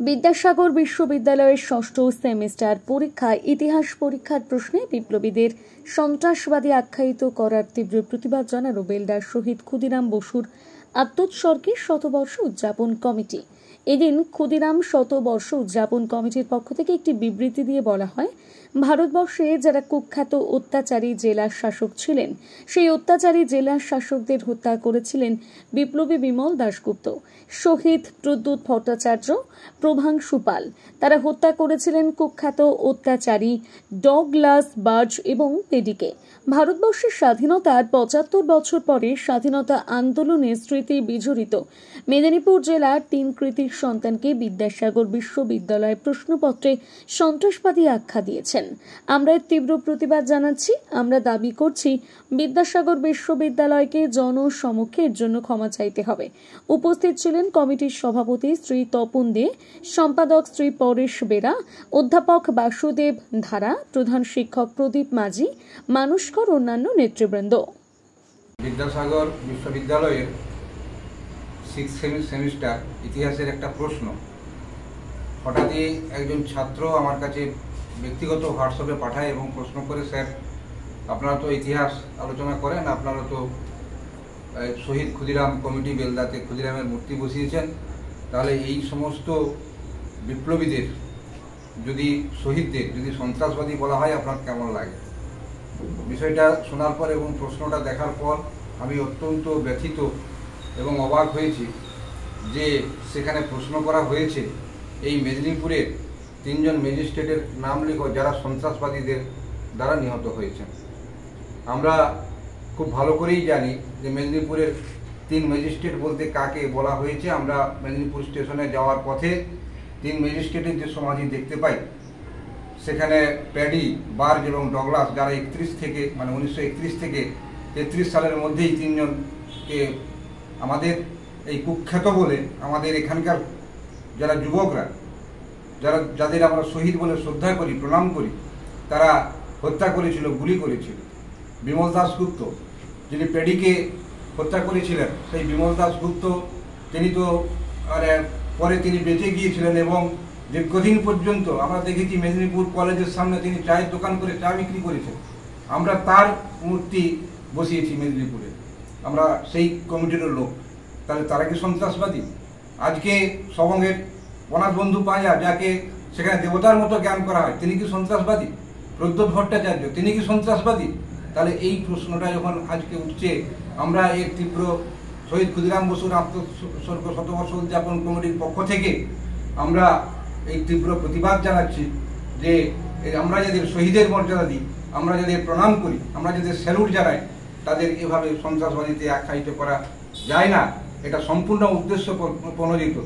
বিদ্যাসাগর বিশ্ববিদ্যালয়ের ষষ্ঠ সেমিস্টার পরীক্ষায় ইতিহাস পরীক্ষার প্রশ্নে বিপ্লবীদের সন্ত্রাসবাদী আখ্যায়িত করার তীব্র প্রতিবাদ জানালো বেলদার শহীদ ক্ষুদিরাম বসুর আত্মোৎসর্গের শতবর্ষ উদযাপন কমিটি। এদিন ক্ষুদিরাম শতবর্ষ উদযাপন কমিটির পক্ষ থেকে একটি বিবৃতি দিয়ে বলা হয়, ভারতবর্ষে যারা কুখ্যাত অত্যাচারী জেলা শাসক ছিলেন, সেই অত্যাচারী জেলা শাসকদের হত্যা করেছিলেন বিপ্লবী বিমল দাশগুপ্ত, শহীদ প্রদ্যুৎ ভট্টাচার্য, প্রভাংশু পাল। তারা হত্যা করেছিলেন কুখ্যাত অত্যাচারী ডগলাস বার্জ এবং পেডিকে। ভারতবর্ষের স্বাধীনতার ৭৫ বছর পরে স্বাধীনতা আন্দোলনে স্মৃতি বিজড়িত মেদিনীপুর জেলার ৩ কৃতির সন্তানকে বিদ্যাসাগর বিশ্ববিদ্যালয় প্রশ্নপত্রে সন্ত্রাসবাদী আখ্যা দিয়েছেন। আমরা এর তীব্র প্রতিবাদ জানাচ্ছি। আমরা দাবি করছি বিদ্যাসাগর বিশ্ববিদ্যালয়কে জনসমক্ষে এর জন্য ক্ষমা চাইতে হবে। উপস্থিত ছিলেন কমিটির সভাপতি শ্রী তপন দে, সম্পাদক শ্রী পরেশ বেরা, অধ্যাপক বাসুদেব ধারা, প্রধান শিক্ষক প্রদীপ মাঝি, মানুষকর অন্যান্য নেতৃবৃন্দ। বিদ্যাসাগর বিশ্ববিদ্যালয়ের 6th সেমিস্টার ইতিহাসের একটা প্রশ্ন হঠাৎই একজন ছাত্র আমার কাছে ব্যক্তিগত হোয়াটসঅ্যাপে পাঠায় এবং প্রশ্ন করে, স্যার আপনারা তো ইতিহাস আলোচনা করেন, আপনারা তো শহীদ ক্ষুদিরাম কমিটি বেলদাতে ক্ষুদিরামের মূর্তি বসিয়েছেন, তাহলে এই সমস্ত বিপ্লবীদের যদি শহীদদের যদি সন্ত্রাসবাদী বলা হয় আপনার কেমন লাগে? বিষয়টা শোনার পর এবং প্রশ্নটা দেখার পর আমি অত্যন্ত ব্যথিত এবং অবাক হয়েছি যে সেখানে প্রশ্ন করা হয়েছে এই মেদিনীপুরের 3 জন ম্যাজিস্ট্রেটের নাম লেখো যারা সন্ত্রাসবাদীদের দ্বারা নিহত হয়েছেন। আমরা খুব ভালো করেই জানি যে মেদিনীপুরের 3 ম্যাজিস্ট্রেট বলতে কাকে বলা হয়েছে। আমরা মেদিনীপুর স্টেশনে যাওয়ার পথে 3 ম্যাজিস্ট্রেটের যে সমাধি দেখতে পাই, সেখানে প্যাডি, বার্জ এবং ডগলাস যারা 1931 থেকে 33 সালের মধ্যেই 3 জনকে আমাদের এই কুখ্যাত বলে আমাদের এখানকার যারা যুবকরা যাদের আমরা শহীদ বলে শ্রদ্ধা করি, প্রণাম করি, তারা হত্যা করেছিল, গুলি করেছিল। বিমল দাশগুপ্ত যিনি প্যাডিকে হত্যা করেছিলেন, সেই বিমল দাশগুপ্ত তিনি তো পরে তিনি বেঁচে গিয়েছিলেন এবং দীর্ঘদিন পর্যন্ত আমরা দেখেছি মেদিনীপুর কলেজের সামনে তিনি চায়ের দোকান করে চা বিক্রি করেছেন। আমরা তার মূর্তি বসিয়েছি মেদিনীপুরে, আমরা সেই কমিটির লোক। তাহলে তারা কি সন্ত্রাসবাদী? আজকে সবঙ্গের অনাথ বন্ধু পাঁজা, যাকে সেখানে দেবতার মতো জ্ঞান করা হয়, তিনি কি সন্ত্রাসবাদী? প্রদ্যুৎ ভট্টাচার্য তিনি কি সন্ত্রাসবাদী? তাহলে এই প্রশ্নটা যখন আজকে উঠছে, আমরা এর তীব্র শহীদ ক্ষুদিরাম বসুর আত্মোৎসর্গ শতবর্ষ উদযাপন কমিটির পক্ষ থেকে আমরা এই তীব্র প্রতিবাদ জানাচ্ছি যে আমরা যাদের শহীদের মর্যাদা দিই, আমরা যাদের প্রণাম করি, আমরা যাদের স্যালুট জানাই, তাদের এভাবে সন্ত্রাসবাদীতে আখ্যায়িত করা যায় না। এটা সম্পূর্ণ উদ্দেশ্য প্রণোদিত।